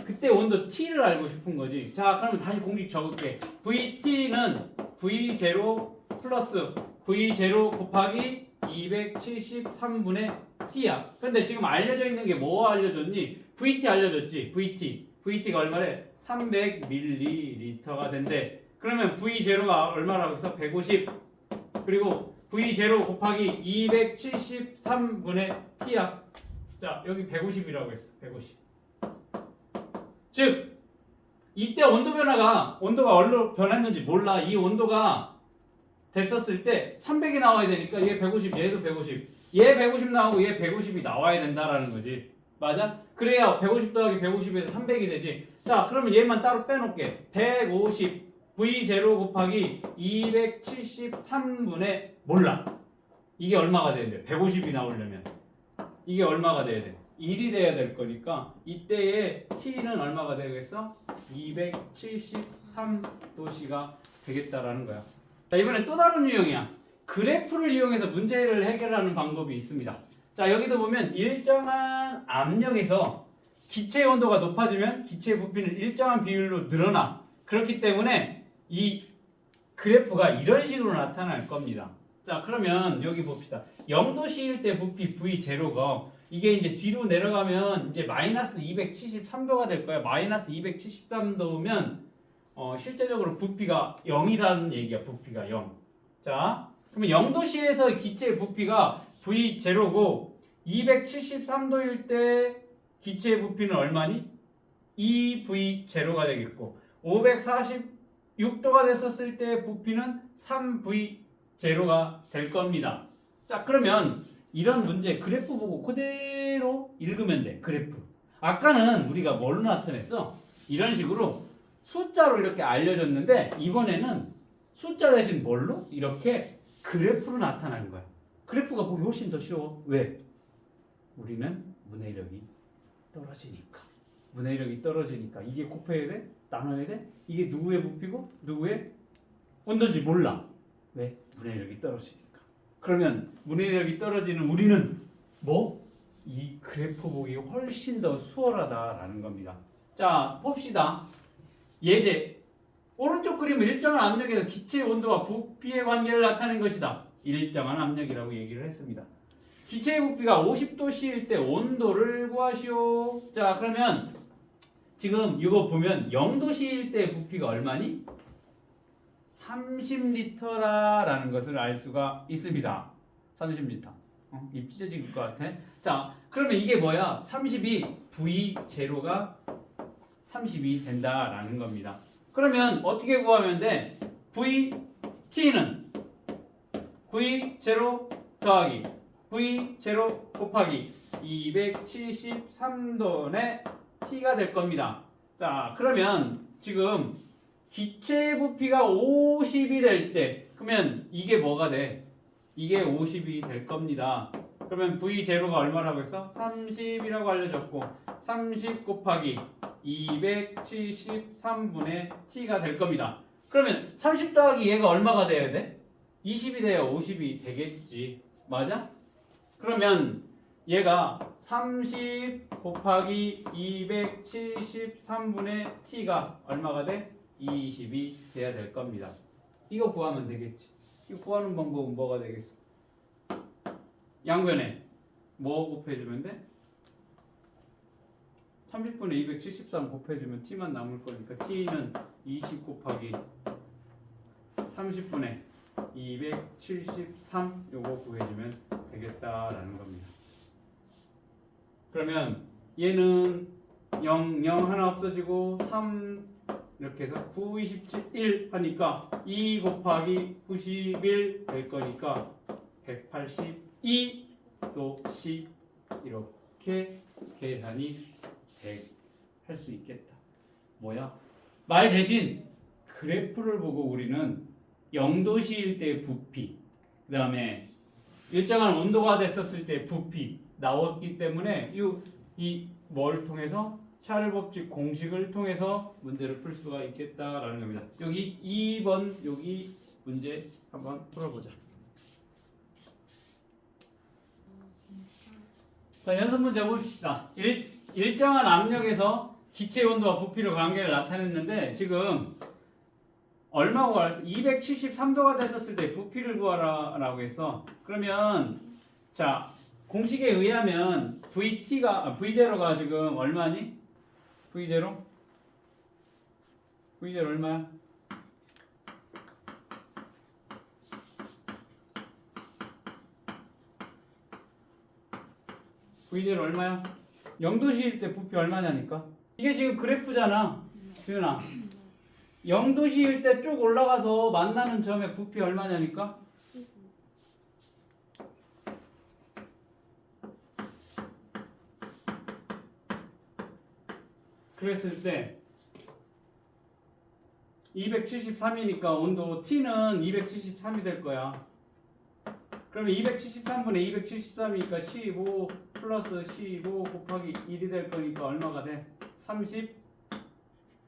그때 온도 T를 알고 싶은 거지. 자, 그러면 다시 공식 적을게. VT는 V0 플러스 V0 곱하기 273분의 T야. 근데 지금 알려져 있는 게 뭐 알려줬니? VT 알려줬지. VT가 얼마래? 300ml가 된대. 그러면 V0가 얼마라고 했어? 150. 그리고 V0 곱하기 273분의 T야. 자, 여기 150이라고 했어. 150. 즉 이때 온도가 얼로 변했는지 몰라. 이 온도가 됐었을 때 300이 나와야 되니까 얘 150, 얘도 150. 얘 150 나오고 얘 150이 나와야 된다라는 거지. 맞아? 그래야 150 더하기 150에서 300이 되지. 자, 그러면 얘만 따로 빼놓을게. 150 V0 곱하기 273분의 몰라. 이게 얼마가 돼야 돼? 150이 나오려면 이게 얼마가 돼야 돼? 1이 돼야 될 거니까 이때의 T는 얼마가 되겠어? 273도씨가 되겠다라는 거야. 자, 이번엔 또 다른 유형이야. 그래프를 이용해서 문제를 해결하는 방법이 있습니다. 자, 여기도 보면 일정한 압력에서 기체의 온도가 높아지면 기체의 부피는 일정한 비율로 늘어나. 그렇기 때문에 이 그래프가 이런 식으로 나타날 겁니다. 자, 그러면 여기 봅시다. 0도씨일 때 부피 V0가 이게 이제 뒤로 내려가면 이제 마이너스 273도가 될 거야. 마이너스 273도면 실제적으로 부피가 0이라는 얘기야. 부피가 0. 자, 그러면 0도씨에서 기체의 부피가 V0고 273도일 때 기체의 부피는 얼마니? 2V0가 되겠고 546도가 됐었을 때 부피는 3V0가 될 겁니다. 자, 그러면 이런 문제 그래프 보고 그대로 읽으면 돼. 그래프. 아까는 우리가 뭘로 나타냈어? 이런 식으로 숫자로 이렇게 알려줬는데 이번에는 숫자 대신 뭘로? 이렇게 그래프로 나타나는 거야. 그래프가 보기 훨씬 더 쉬워. 왜? 우리는 문해력이 떨어지니까. 문해력이 떨어지니까 이게 곱해야 돼? 나눠야 돼? 이게 누구의 부피고 누구의 온도인지 몰라. 왜? 문해력이 떨어지니까. 그러면 문해력이 떨어지는 우리는 뭐? 이 그래프 보기 훨씬 더 수월하다라는 겁니다. 자, 봅시다. 예제. 오른쪽 그림은 일정한 압력에서 기체의 온도와 부피의 관계를 나타낸 것이다. 일정한 압력이라고 얘기를 했습니다. 기체의 부피가 50도씨일 때 온도를 구하시오. 자, 그러면 지금 이거 보면 0도씨일 때 부피가 얼마니? 30리터라는 것을 알 수가 있습니다. 30리터. 입 찢어질 것 같아. 자, 그러면 이게 뭐야? 32 V0가 32 된다라는 겁니다. 그러면 어떻게 구하면 돼? VT는 V0 더하기 V0 곱하기 273도의 T가 될 겁니다. 자, 그러면 지금 기체의 부피가 50이 될 때 그러면 이게 뭐가 돼? 이게 50이 될 겁니다. 그러면 V0가 얼마라고 했어? 30이라고 알려줬고 30 곱하기 273분의 T가 될 겁니다. 그러면 30 더하기 얘가 얼마가 돼야 돼? 20이 돼야 50이 되겠지. 맞아? 그러면 얘가 30 곱하기 273분의 T가 얼마가 돼? 20이 돼야 될 겁니다. 이거 구하면 되겠지. 이거 구하는 방법은 뭐가 되겠어? 양변에 뭐 곱해주면 돼? 30분의 273 곱해주면 T만 남을 거니까 T는 20 곱하기 30분의 273 요거 구해주면 되겠다라는 겁니다. 그러면 얘는 0, 0 하나 없어지고 3 이렇게 해서 9, 27, 1 하니까 2 곱하기 91 될 거니까 182 또 C 이렇게 계산이 할 수 있겠다. 뭐야? 말 대신 그래프를 보고 우리는 0도씨일 때 부피, 그 다음에 일정한 온도가 됐었을 때 부피 나왔기 때문에 이 뭘 통해서 샤를 법칙 공식을 통해서 문제를 풀 수가 있겠다라는 겁니다. 여기 2번 여기 문제 한번 풀어보자. 자, 연습 문제 봅시다. 일정한 압력에서 기체 온도와 부피의 관계를 나타냈는데 지금 얼마고 알았어? 273도가 됐었을 때 부피를 구하라 라고 했어. 그러면 자, 공식에 의하면 V0가 지금 얼마니? V0 얼마야? V0 얼마야? 0도씨일 때 부피 얼마냐니까? 이게 지금 그래프잖아. 지은아. 0도씨일 때 쭉 올라가서 만나는 점의 부피 얼마냐니까? 15. 그랬을 때 273이니까 온도 T는 273이 될 거야. 그러면 273분의 273이니까 15 플러스 15 곱하기 1이 될 거니까 얼마가 돼?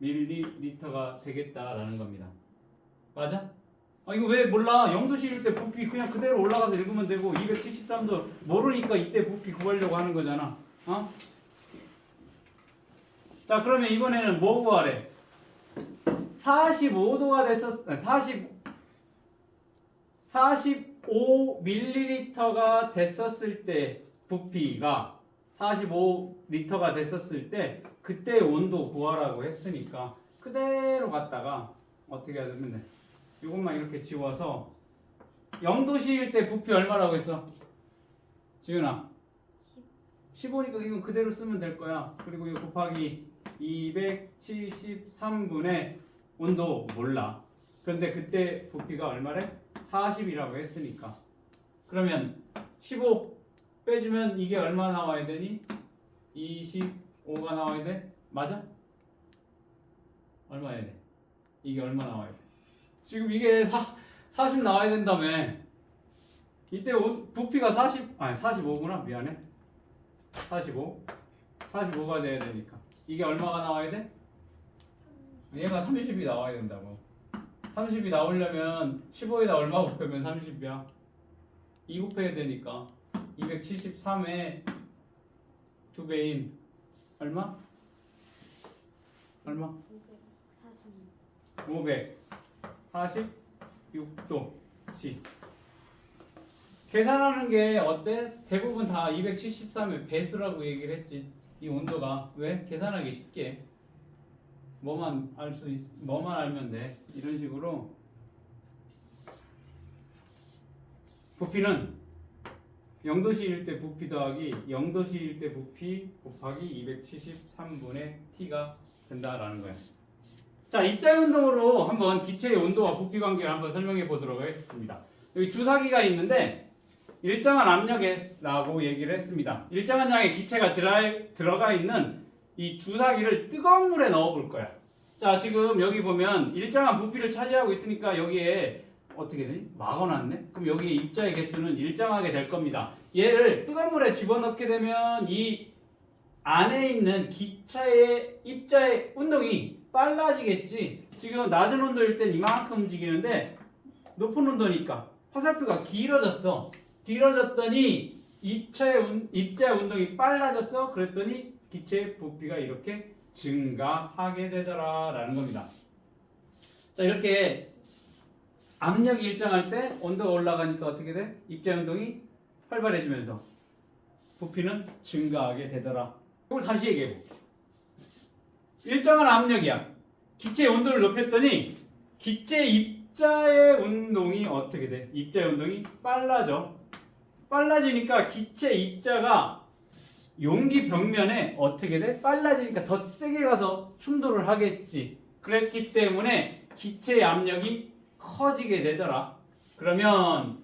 30ml가 되겠다라는 겁니다. 맞아? 이거 왜 몰라? 0도씨일 때 부피 그냥 그대로 올라가서 읽으면 되고 273도 모르니까 이때 부피 구하려고 하는 거잖아. 자, 그러면 이번에는 뭐 구하래? 45도가 됐었, 45ml가 됐었을 때 부피가 45리터가 됐었을 때 그때 온도 구하라고 했으니까 그대로 갔다가 어떻게 하면 돼? 이것만 이렇게 지워서 0도씨일 때 부피 얼마라고 했어? 지은아 15니까 이건 그대로 쓰면 될 거야. 그리고 이거 곱하기 273분의 온도 몰라. 그런데 그때 부피가 얼마래? 40이라고 했으니까. 그러면 15 빼주면 이게 얼마 나와야 되니? 25가 나와야 돼? 맞아? 얼마야 돼? 이게 얼마 나와야 돼? 지금 이게 40 나와야 된다며. 이때 부피가 45구나. 미안해. 45가 돼야 되니까. 이게 얼마가 나와야 돼? 얘가 30이 나와야 된다고. 30이 나오려면 15에다 얼마 곱하면 30이야? 2 곱해야 되니까 273에 2배인 얼마? 546도씨. 계산하는 게 어때? 대부분 다 273의 배수라고 얘기를 했지. 이 온도가 왜? 계산하기 쉽게. 뭐만 알면 돼. 이런 식으로 부피는 0도씨일 때 부피 더하기 0도씨일 때 부피 곱하기 273분의 T가 된다라는 거야. 자, 입자운동으로 한번 기체의 온도와 부피 관계를 한번 설명해 보도록 하겠습니다. 여기 주사기가 있는데 일정한 압력에라고 얘기를 했습니다. 일정한 양의 기체가 들어가 있는 이 주사기를 뜨거운 물에 넣어 볼 거야. 자, 지금 여기 보면 일정한 부피를 차지하고 있으니까 여기에 어떻게 되니? 막아놨네? 그럼 여기에 입자의 개수는 일정하게 될 겁니다. 얘를 뜨거운 물에 집어넣게 되면 이 안에 있는 기체의 입자의 운동이 빨라지겠지. 지금 낮은 온도일 땐 이만큼 움직이는데 높은 온도니까 화살표가 길어졌어. 길어졌더니 입자의 운동이 빨라졌어. 그랬더니 기체의 부피가 이렇게 증가하게 되더라 라는 겁니다. 자, 이렇게 압력이 일정할 때 온도가 올라가니까 어떻게 돼? 입자 운동이 활발해지면서 부피는 증가하게 되더라. 이걸 다시 얘기해 볼게. 일정한 압력이야. 기체의 온도를 높였더니 기체 입자의 운동이 어떻게 돼? 입자의 운동이 빨라져. 빨라지니까 기체 입자가 용기 벽면에 어떻게 돼? 빨라지니까 더 세게 가서 충돌을 하겠지. 그랬기 때문에 기체의 압력이 커지게 되더라. 그러면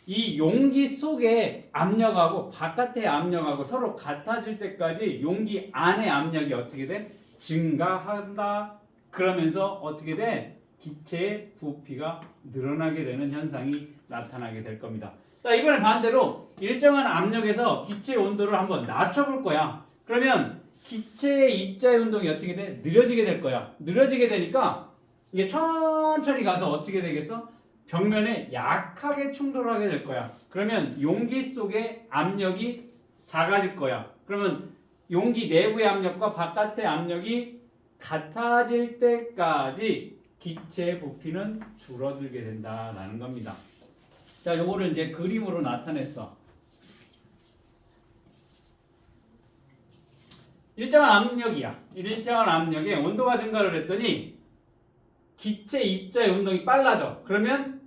이 용기 속의 압력하고 바깥의 압력하고 서로 같아질 때까지 용기 안의 압력이 어떻게 돼? 증가한다. 그러면서 어떻게 돼? 기체의 부피가 늘어나게 되는 현상이 나타나게 될 겁니다. 자, 이번엔 반대로 일정한 압력에서 기체의 온도를 한번 낮춰볼 거야. 그러면 기체의 입자의 운동이 어떻게 돼? 느려지게 될 거야. 느려지게 되니까 이게 천천히 가서 어떻게 되겠어? 벽면에 약하게 충돌하게 될 거야. 그러면 용기 속의 압력이 작아질 거야. 그러면 용기 내부의 압력과 바깥의 압력이 같아질 때까지 기체의 부피는 줄어들게 된다라는 겁니다. 자, 요거를 이제 그림으로 나타냈어. 일정한 압력이야. 일정한 압력에 온도가 증가를 했더니 기체 입자의 운동이 빨라져. 그러면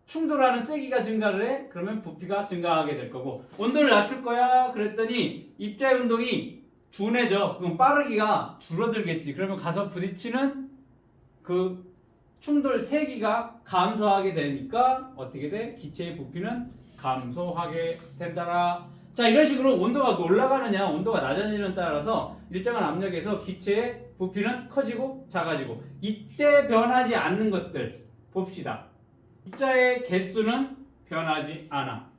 충돌하는 세기가 증가를 해. 그러면 부피가 증가하게 될 거고, 온도를 낮출 거야. 그랬더니 입자의 운동이 둔해져. 그럼 빠르기가 줄어들겠지. 그러면 가서 부딪히는 그 충돌 세기가 감소하게 되니까 어떻게 돼? 기체의 부피는 감소하게 된다라. 자, 이런 식으로 온도가 올라가느냐 온도가 낮아지는 따라서 일정한 압력에서 기체의 부피는 커지고 작아지고, 이때 변하지 않는 것들 봅시다. 입자의 개수는 변하지 않아.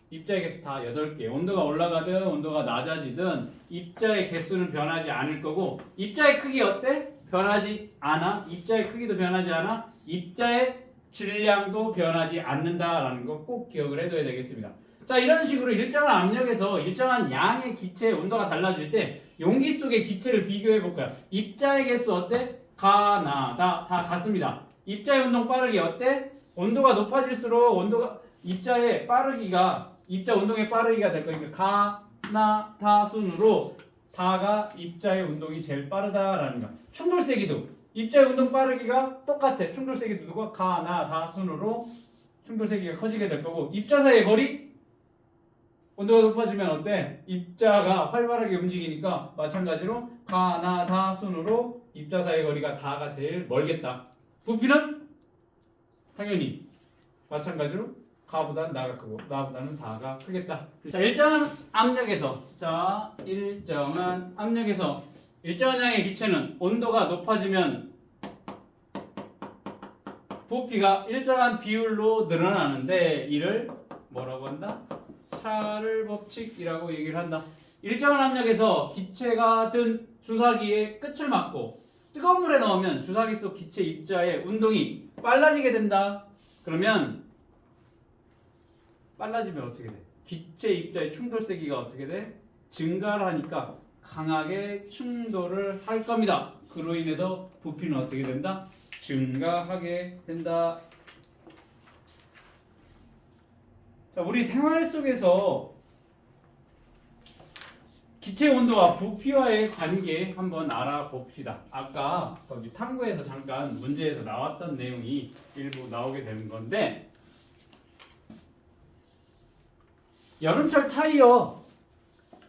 입자의 개수 다 8개. 온도가 올라가든 온도가 낮아지든 입자의 개수는 변하지 않을 거고, 입자의 크기 어때? 변하지 않아. 입자의 크기도 변하지 않아. 입자의 질량도 변하지 않는다라는 거 꼭 기억을 해둬야 되겠습니다. 자, 이런 식으로 일정한 압력에서 일정한 양의 기체의 온도가 달라질 때 용기 속의 기체를 비교해 볼까요? 입자의 개수 어때? 가, 나, 다 같습니다. 입자의 운동 빠르기 어때? 온도가 높아질수록 입자 운동의 빠르기가 될 거니까 가, 나, 다 순으로 다가 입자의 운동이 제일 빠르다라는 거야. 충돌세기도 입자의 운동 빠르기가 똑같아. 충돌세기도 누가 가, 나, 다 순으로 충돌세기가 커지게 될 거고 입자 사이의 거리 온도가 높아지면 어때? 입자가 활발하게 움직이니까 마찬가지로 가, 나, 다 순으로 입자 사이의 거리가 다가 제일 멀겠다. 부피는 당연히 마찬가지로 가보다는 나가 크고 나보다는 다가 크겠다. 자, 일정한 압력에서 일정한 양의 기체는 온도가 높아지면 부피가 일정한 비율로 늘어나는데 이를 뭐라고 한다? 샤를 법칙이라고 얘기를 한다. 일정한 압력에서 기체가 든 주사기의 끝을 맞고 뜨거운 물에 넣으면 주사기 속 기체 입자의 운동이 빨라지게 된다. 그러면 빨라지면 어떻게 돼? 기체 입자의 충돌 세기가 어떻게 돼? 증가를 하니까 강하게 충돌을 할 겁니다. 그로 인해서 부피는 어떻게 된다? 증가하게 된다. 자, 우리 생활 속에서 기체 온도와 부피와의 관계 한번 알아봅시다. 아까 거기 탐구에서 잠깐 문제에서 나왔던 내용이 일부 나오게 되는 건데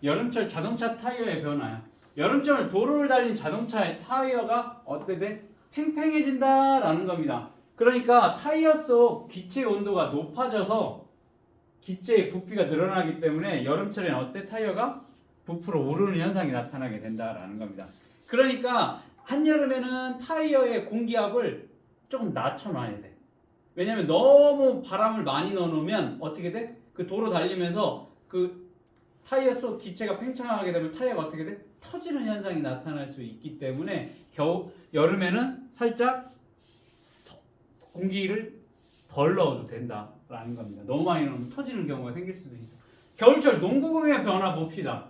여름철 자동차 타이어의 변화야. 여름철 도로를 달린 자동차의 타이어가 어때 돼? 팽팽해진다라는 겁니다. 그러니까 타이어 속 기체 온도가 높아져서 기체의 부피가 늘어나기 때문에 여름철에는 어때? 타이어가 부풀어 오르는 현상이 나타나게 된다라는 겁니다. 그러니까 한여름에는 타이어의 공기압을 조금 낮춰놔야 돼. 왜냐면 너무 바람을 많이 넣어놓으면 어떻게 돼? 그 도로 달리면서 그 타이어 속 기체가 팽창하게 되면 타이어가 어떻게 돼? 터지는 현상이 나타날 수 있기 때문에 여름에는 살짝 공기를 덜 넣어도 된다라는 겁니다. 너무 많이 넣으면 터지는 경우가 생길 수도 있어. 겨울철 농구공의 변화 봅시다.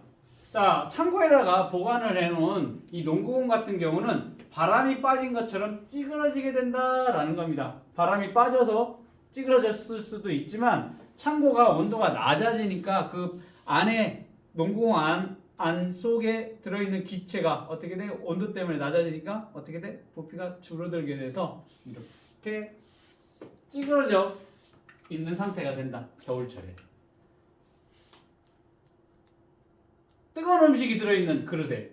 자, 창고에다가 보관을 해놓은 이 농구공 같은 경우는 바람이 빠진 것처럼 찌그러지게 된다라는 겁니다. 바람이 빠져서 찌그러졌을 수도 있지만 창고가 온도가 낮아지니까 그 안에 농구공 안 속에 들어있는 기체가 어떻게 돼? 온도 때문에 낮아지니까 어떻게 돼? 부피가 줄어들게 돼서 이렇게 찌그러져 있는 상태가 된다. 겨울철에. 뜨거운 음식이 들어있는 그릇에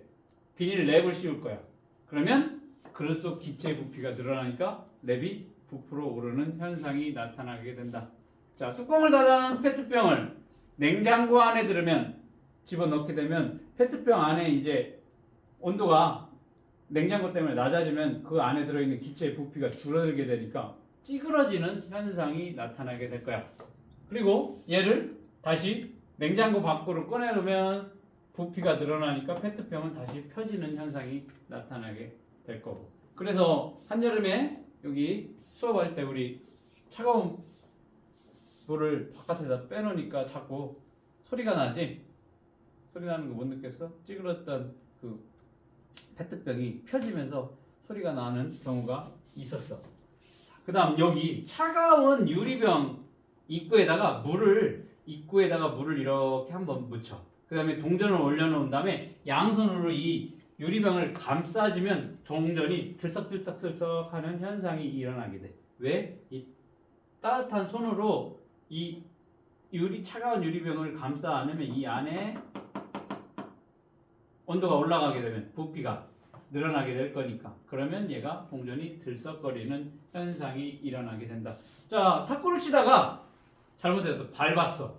비닐 랩을 씌울 거야. 그러면 그릇 속 기체 부피가 늘어나니까 랩이 부풀어 오르는 현상이 나타나게 된다. 자, 뚜껑을 닫아놓은 페트병을 냉장고 안에 집어넣게 되면 페트병 안에 이제 온도가 냉장고 때문에 낮아지면 그 안에 들어있는 기체의 부피가 줄어들게 되니까 찌그러지는 현상이 나타나게 될 거야. 그리고 얘를 다시 냉장고 밖으로 꺼내놓으면 부피가 늘어나니까 페트병은 다시 펴지는 현상이 나타나게 될 거고. 그래서 한여름에 여기 수업할 때 우리 차가운 물을 바깥에다 빼놓으니까 자꾸 소리가 나지? 소리 나는 거 못 느꼈어? 찌그러졌던 그 페트병이 펴지면서 소리가 나는 경우가 있었어. 그 다음 여기 차가운 유리병 입구에다가 물을 이렇게 한번 묻혀. 그 다음에 동전을 올려놓은 다음에 양손으로 이 유리병을 감싸주면 동전이 들썩들썩 하는 현상이 일어나게 돼. 왜? 이 따뜻한 손으로 이 차가운 유리병을 감싸 안으면 이 안에 온도가 올라가게 되면 부피가 늘어나게 될 거니까 그러면 얘가 동전이 들썩거리는 현상이 일어나게 된다. 자, 탁구를 치다가 잘못해서 밟았어.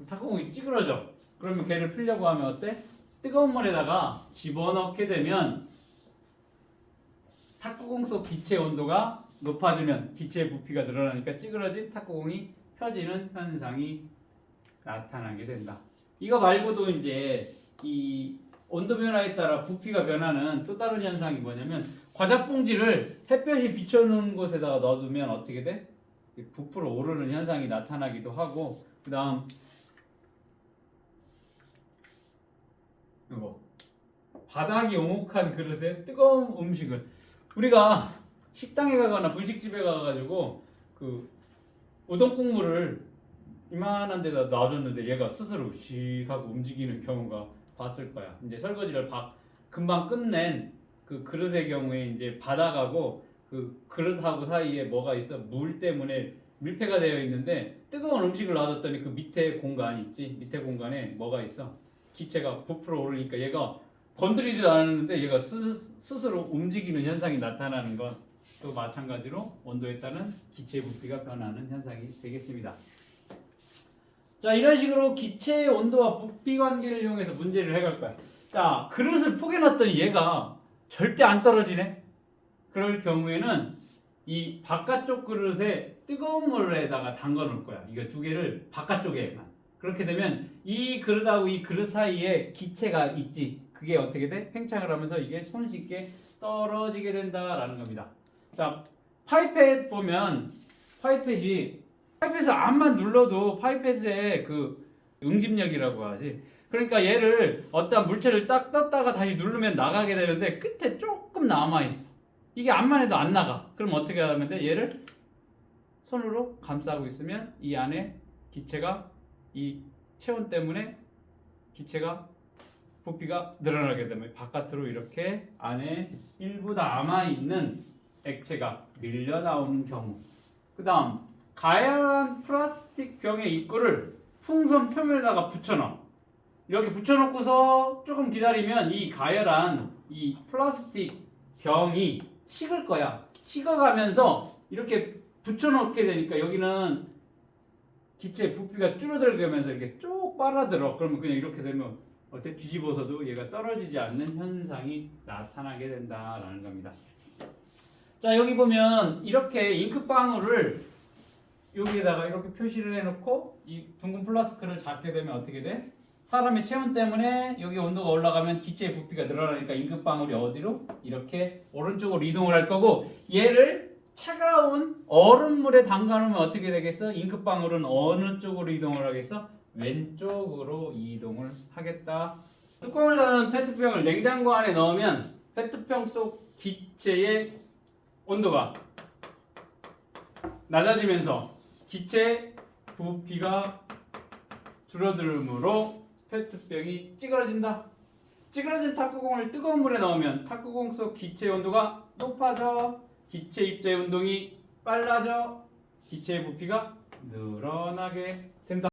탁구공이 찌그러져. 그러면 걔를 풀려고 하면 어때? 뜨거운 물에다가 집어넣게 되면 탁구공 속 기체 온도가 높아지면 기체의 부피가 늘어나니까 찌그러진 탁구공이 펴지는 현상이 나타나게 된다. 이거 말고도 이제 이 온도 변화에 따라 부피가 변하는 또 다른 현상이 뭐냐면 과자 봉지를 햇볕이 비춰놓은 곳에다가 넣어두면 어떻게 돼? 부풀어 오르는 현상이 나타나기도 하고 그 다음 이거 바닥이 오목한 그릇에 뜨거운 음식을 우리가 식당에 가거나 분식집에 가가지고 그 우동 국물을 이만한 데다 놔줬는데 얘가 스스로 씩 하고 움직이는 경우가 봤을 거야. 이제 설거지를 금방 끝낸 그 그릇의 경우에 이제 바닥하고 그 그릇하고 사이에 뭐가 있어? 물 때문에 밀폐가 되어 있는데 뜨거운 음식을 놔뒀더니 그 밑에 공간 있지? 밑에 공간에 뭐가 있어? 기체가 부풀어 오르니까 얘가 건드리지도 않았는데 얘가 스스로 움직이는 현상이 나타나는 것도 마찬가지로 온도에 따른 기체 부피가 변하는 현상이 되겠습니다. 자, 이런 식으로 기체의 온도와 부피 관계를 이용해서 문제를 해갈 거야. 자, 그릇을 포개놨더니 얘가 절대 안 떨어지네. 그럴 경우에는 이 바깥쪽 그릇에 뜨거운 물에다가 담가 놓을 거야. 이거 두 개를 바깥쪽에만. 그렇게 되면 이 그릇하고 이 그릇 사이에 기체가 있지. 그게 어떻게 돼? 팽창을 하면서 이게 손쉽게 떨어지게 된다라는 겁니다. 자, 파이펫 보면 파이펫에서 암만 눌러도 파이펫의 그 응집력이라고 하지. 그러니까 얘를 어떤 물체를 딱 떴다가 다시 누르면 나가게 되는데 끝에 조금 남아 있어. 이게 암만 해도 안 나가. 그럼 어떻게 하면 돼? 얘를 손으로 감싸고 있으면 이 안에 기체가 이 체온 때문에 기체가 부피가 늘어나게 되면 바깥으로 이렇게 안에 일부 남아있는 액체가 밀려 나오는 경우. 그 다음 가열한 플라스틱 병의 입구를 풍선 표면에다가 붙여넣어. 이렇게 붙여놓고서 조금 기다리면 이 가열한 이 플라스틱 병이 식을 거야. 식어가면서 이렇게 붙여놓게 되니까 여기는 기체 부피가 줄어들면서 이렇게 쭉 빨아들어. 그러면 그냥 이렇게 되면 어때? 뒤집어서도 얘가 떨어지지 않는 현상이 나타나게 된다라는 겁니다. 자, 여기 보면 이렇게 잉크방울을 여기에다가 이렇게 표시를 해놓고 이 둥근 플라스크를 잡게 되면 어떻게 돼? 사람의 체온 때문에 여기 온도가 올라가면 기체의 부피가 늘어나니까 잉크방울이 어디로? 이렇게 오른쪽으로 이동을 할 거고 얘를 차가운 얼음물에 담가놓으면 어떻게 되겠어? 잉크방울은 어느 쪽으로 이동을 하겠어? 왼쪽으로 이동을 하겠다. 뚜껑을 닫은 페트병을 냉장고 안에 넣으면 페트병 속 기체의 온도가 낮아지면서 기체 부피가 줄어들므로 페트병이 찌그러진다. 찌그러진 탁구공을 뜨거운 물에 넣으면 탁구공 속 기체 온도가 높아져. 기체 입자의 운동이 빨라져. 기체의 부피가 늘어나게 된다.